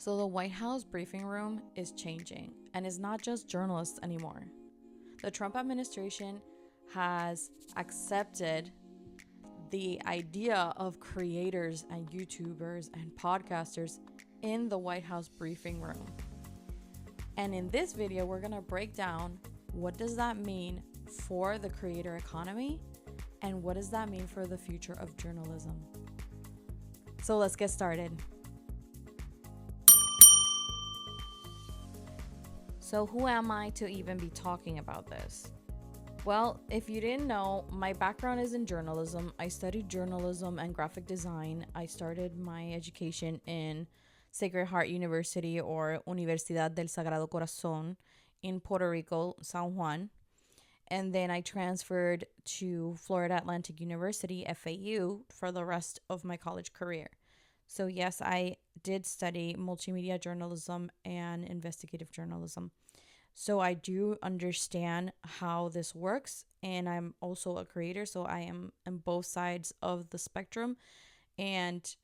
So the White House briefing room is changing, and it's not just journalists anymore. The Trump administration has accepted the idea of creators and YouTubers and podcasters in the White House briefing room. And in this video, we're going to break down what does that mean for the creator economy and what does that mean for the future of journalism. So let's get started. So who am I to even be talking about this? Well, if you didn't know, my background is in journalism. I studied journalism and graphic design. I started my education in Sacred Heart University, or Universidad del Sagrado Corazón, in Puerto Rico, San Juan. And then I transferred to Florida Atlantic University, FAU, for the rest of my college career. So yes, I did study multimedia journalism and investigative journalism. So I do understand how this works, and I'm also a creator, so I am on both sides of the spectrum. And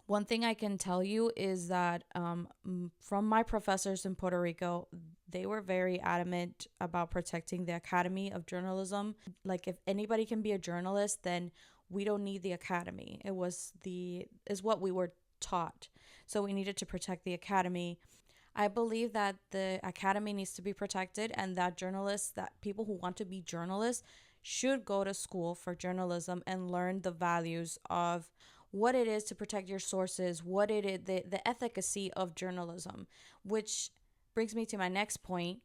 one thing I can tell you is that from my professors in Puerto Rico, they were very adamant about protecting the Academy of Journalism. Like, if anybody can be a journalist, then we don't need the Academy. Is what we were taught. So we needed to protect the Academy. I believe that the Academy needs to be protected, and that people who want to be journalists should go to school for journalism and learn the values of what it is to protect your sources, what it is, the efficacy of journalism, which brings me to my next point.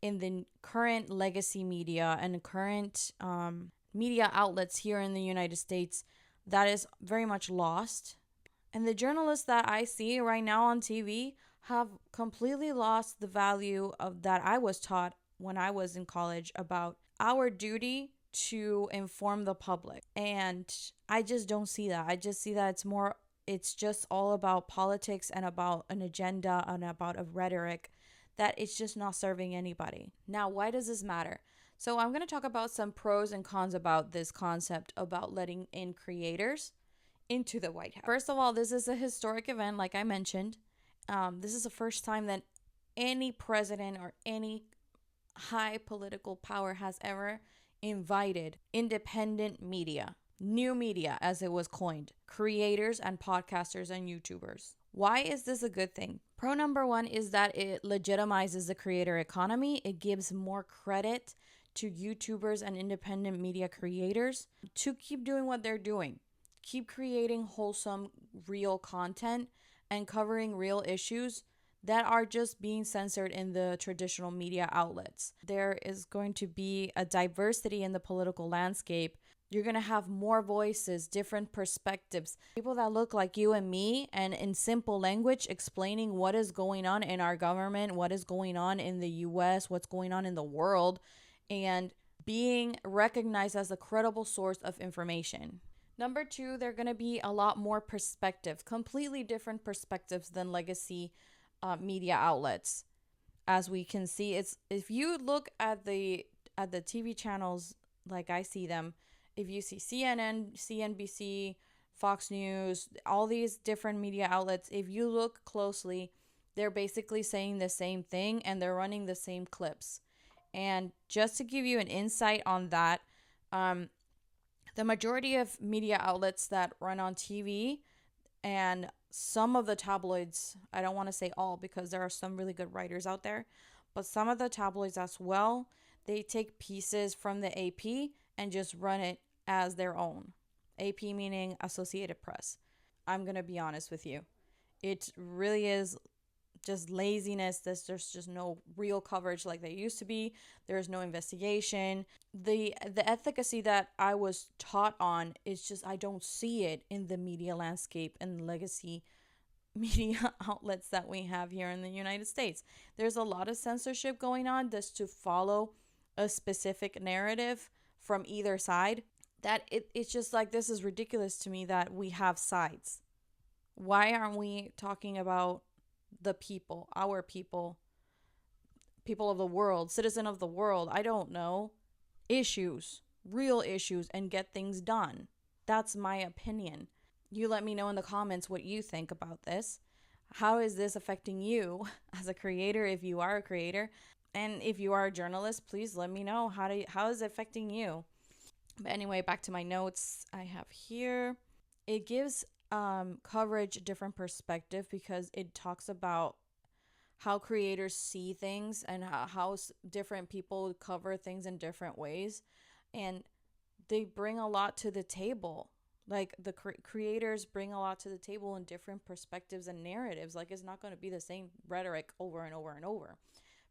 In the current legacy media and current media outlets here in the United States, that is very much lost. And the journalists that I see right now on TV have completely lost the value of that I was taught when I was in college about our duty to inform the public. And I just don't see that. I just see that it's just all about politics and about an agenda and about a rhetoric that it's just not serving anybody. Now, why does this matter? So I'm going to talk about some pros and cons about this concept about letting in creators into the White House. First of all, this is a historic event, like I mentioned. This is the first time that any president or any high political power has ever invited independent media, new media as it was coined, creators and podcasters and YouTubers. Why is this a good thing? Pro number one is that it legitimizes the creator economy. It gives more credit to YouTubers and independent media creators to keep doing what they're doing. Keep creating wholesome, real content and covering real issues that are just being censored in the traditional media outlets. There is going to be a diversity in the political landscape. You're going to have more voices, different perspectives, people that look like you and me, and in simple language explaining what is going on in our government, what is going on in the US, what's going on in the world, and being recognized as a credible source of information. Number two, they're going to be a lot more perspective, completely different perspectives than legacy media outlets. As we can see, it's if you look at the TV channels like I see them, if you see CNN, CNBC, Fox News, all these different media outlets, if you look closely, they're basically saying the same thing and they're running the same clips. And just to give you an insight on that, the majority of media outlets that run on TV and some of the tabloids, I don't want to say all because there are some really good writers out there, but some of the tabloids as well, they take pieces from the AP and just run it as their own. AP meaning Associated Press. I'm going to be honest with you. It really is just laziness. There's just no real coverage like there used to be. There's no investigation. The efficacy that I was taught on is just, I don't see it in the media landscape and legacy media outlets that we have here in the United States. There's a lot of censorship going on just to follow a specific narrative from either side. That it's just like, this is ridiculous to me that we have sides. Why aren't we talking about the people, our people of the world, citizen of the world, I don't know, issues, real issues, and get things done? That's my opinion. You let me know in the comments what you think about this. How is this affecting you as a creator, if you are a creator? And if you are a journalist, please let me know how is it affecting you. But anyway, back to my notes I have here. It gives coverage a different perspective because it talks about how creators see things and how different people cover things in different ways. And they bring a lot to the table. Like the creators bring a lot to the table in different perspectives and narratives. Like it's not going to be the same rhetoric over and over and over.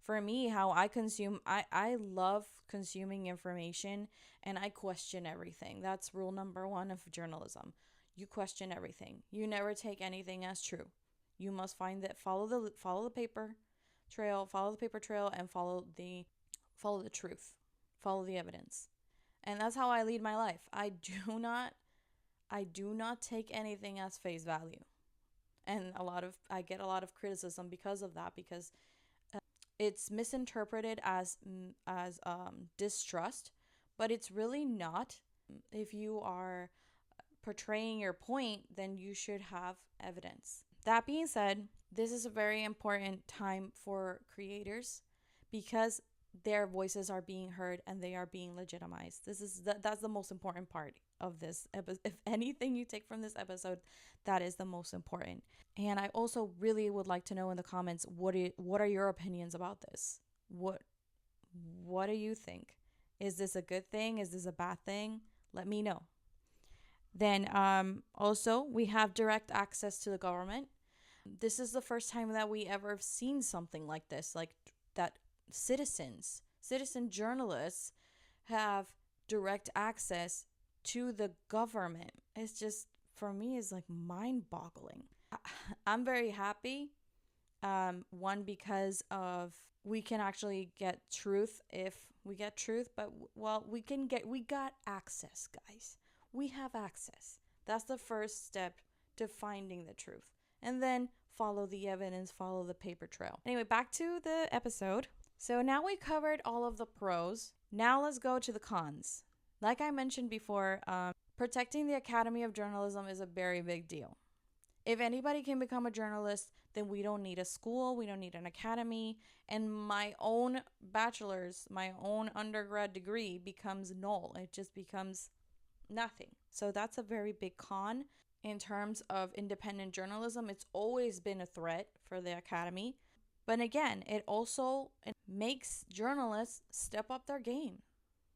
For me, how I consume, I love consuming information and I question everything. That's rule number one of journalism. You question everything. You never take anything as true. You must find that follow the paper trail, and follow the truth, follow the evidence. And that's how I lead my life. I do not take anything as face value. And I get a lot of criticism because of that, because it's misinterpreted as distrust, but it's really not. If you are portraying your point, then you should have evidence. That being said, this is a very important time for creators because their voices are being heard and they are being legitimized. That's the most important part of this episode. If anything you take from this episode, that is the most important. And I also really would like to know in the comments what are your opinions about this? What do you think? Is this a good thing? Is this a bad thing? Let me know. Then also we have direct access to the government. This is the first time that we ever have seen something like this, like that citizen journalists have direct access to the government. It's just, for me, is like mind-boggling. I'm very happy. One, because of we can actually get truth if we get truth, but well, we got access, guys. We have access. That's the first step to finding the truth. And then follow the evidence, follow the paper trail. Anyway, back to the episode. So now we covered all of the pros. Now let's go to the cons. Like I mentioned before, protecting the Academy of Journalism is a very big deal. If anybody can become a journalist, then we don't need a school, we don't need an academy, and my own bachelor's, my own undergrad degree becomes null. It just becomes nothing. So that's a very big con in terms of independent journalism. It's always been a threat for the academy. But again, it makes journalists step up their game.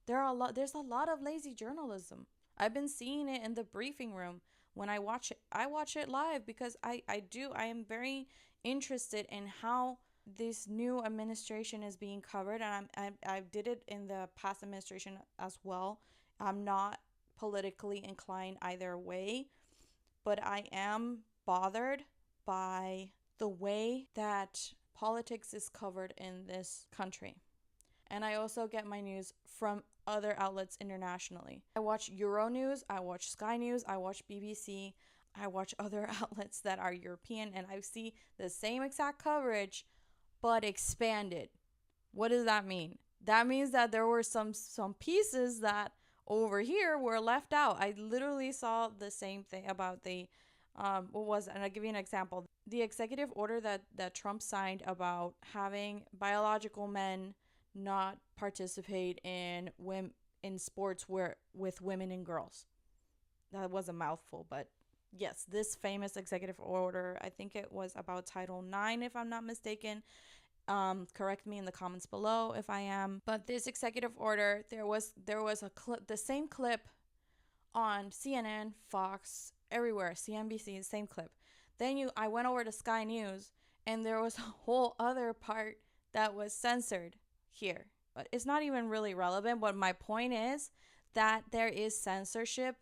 There's a lot of lazy journalism. I've been seeing it in the briefing room. When I watch it live because I am very interested in how this new administration is being covered, and I did it in the past administration as well. I'm not politically inclined either way, but I am bothered by the way that politics is covered in this country. And I also get my news from other outlets internationally. I watch Euronews, I watch Sky News, I watch BBC, I watch other outlets that are European, and I see the same exact coverage, but expanded. What does that mean? That means that there were some pieces that over here were left out. I literally saw the same thing about the and I'll give you an example. The executive order that Trump signed about having biological men not participate in sports with women and girls. That was a mouthful, but yes, this famous executive order, I think it was about Title IX, if I'm not mistaken. Correct me in the comments below if I am. But this executive order, there was a clip, the same clip on CNN, Fox, everywhere, CNBC, the same clip. Then I went over to Sky News, and there was a whole other part that was censored here. But it's not even really relevant. But my point is that there is censorship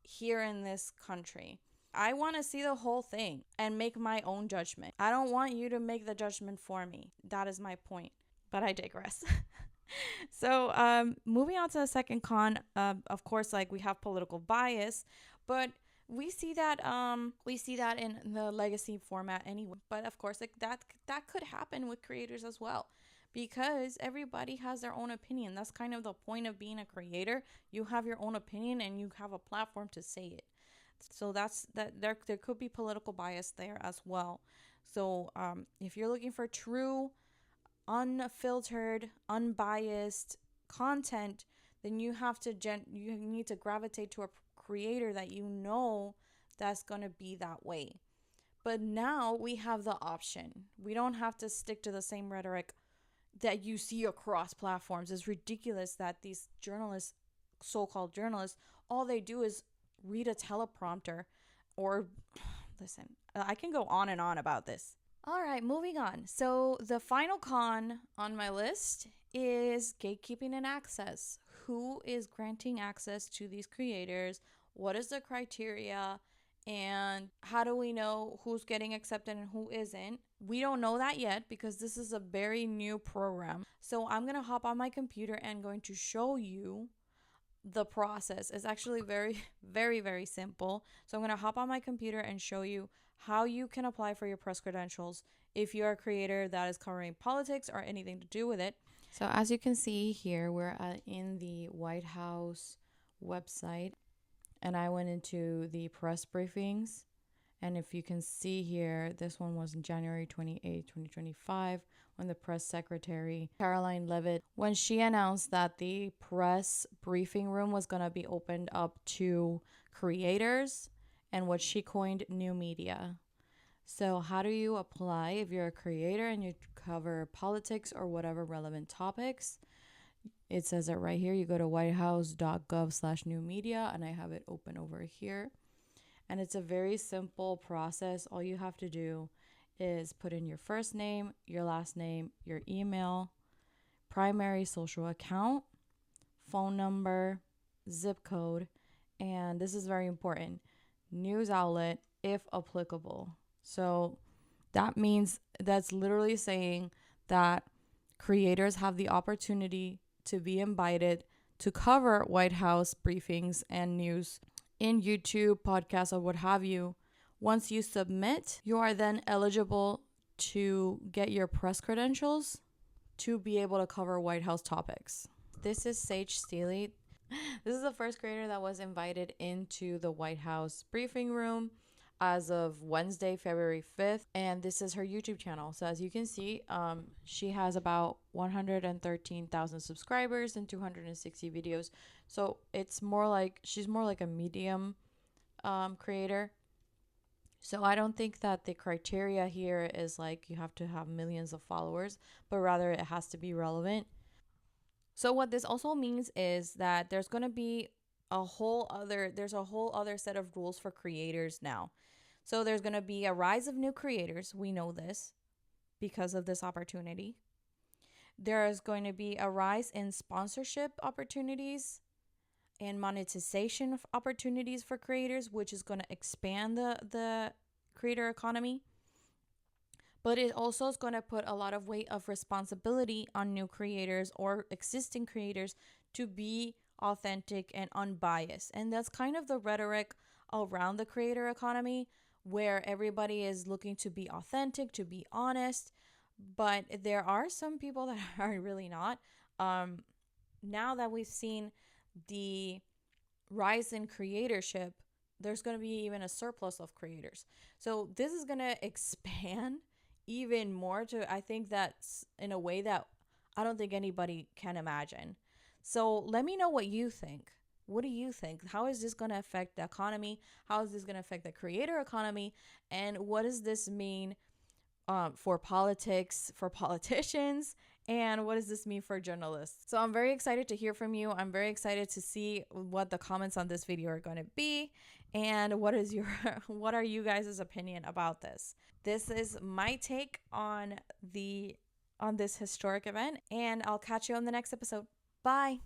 here in this country. I want to see the whole thing and make my own judgment. I don't want you to make the judgment for me. That is my point. But I digress. So moving on to the second con, of course, like we have political bias, but we see that in the legacy format anyway. But of course, like that could happen with creators as well, because everybody has their own opinion. That's kind of the point of being a creator. You have your own opinion and you have a platform to say it. So there could be political bias there as well. So if you're looking for true, unfiltered, unbiased content, then you have to you need to gravitate to a creator that you know that's going to be that way. But now we have the option. We don't have to stick to the same rhetoric that you see across platforms. It's ridiculous that these journalists, so-called journalists, all they do is read a teleprompter or listen, I can go on and on about this. All right, moving on. So the final con on my list is gatekeeping and access. Who is granting access to these creators? What is the criteria? And how do we know who's getting accepted and who isn't? We don't know that yet because this is a very new program. So I'm going to hop on my computer and going to show you the process. Is actually very, very, very simple. So I'm going to hop on my computer and show you how you can apply for your press credentials if you're a creator that is covering politics or anything to do with it. So as you can see here, we're in the White House website, and I went into the press briefings. And if you can see here, this one was in January 28, 2025, when the press secretary, Caroline Levitt, when she announced that the press briefing room was going to be opened up to creators and what she coined new media. So how do you apply if you're a creator and you cover politics or whatever relevant topics? It says it right here. You go to whitehouse.gov/new media, and I have it open over here. And it's a very simple process. All you have to do is put in your first name, your last name, your email, primary social account, phone number, zip code, and this is very important, news outlet if applicable. So that means that's literally saying that creators have the opportunity to be invited to cover White House briefings and news in YouTube, podcasts, or what have you. Once you submit, you are then eligible to get your press credentials to be able to cover White House topics. This is Sage Steely. This is the first creator that was invited into the White House briefing room as of Wednesday, February 5th. And this is her YouTube channel. So as you can see, she has about 113,000 subscribers and 260 videos. So it's more like, she's more like a medium creator. So I don't think that the criteria here is like you have to have millions of followers, but rather it has to be relevant. So what this also means is that there's going to be a whole other set of rules for creators now. So there's going to be a rise of new creators. We know this because of this opportunity. There is going to be a rise in sponsorship opportunities and monetization of opportunities for creators, which is going to expand the creator economy. But it also is going to put a lot of weight of responsibility on new creators or existing creators to be authentic and unbiased. And that's kind of the rhetoric around the creator economy, where everybody is looking to be authentic, to be honest. But there are some people that are really not. Now that we've seen the rise in creatorship, there's going to be even a surplus of creators. So this is going to expand even more to, I think that's in a way that I don't think anybody can imagine. So let me know what you think. What do you think? How is this going to affect the economy? How is this going to affect the creator economy? And what does this mean for politics, for politicians? And what does this mean for journalists? So I'm very excited to hear from you. I'm very excited to see what the comments on this video are going to be. And what are you guys' opinion about this? This is my take on this historic event. And I'll catch you on the next episode. Bye.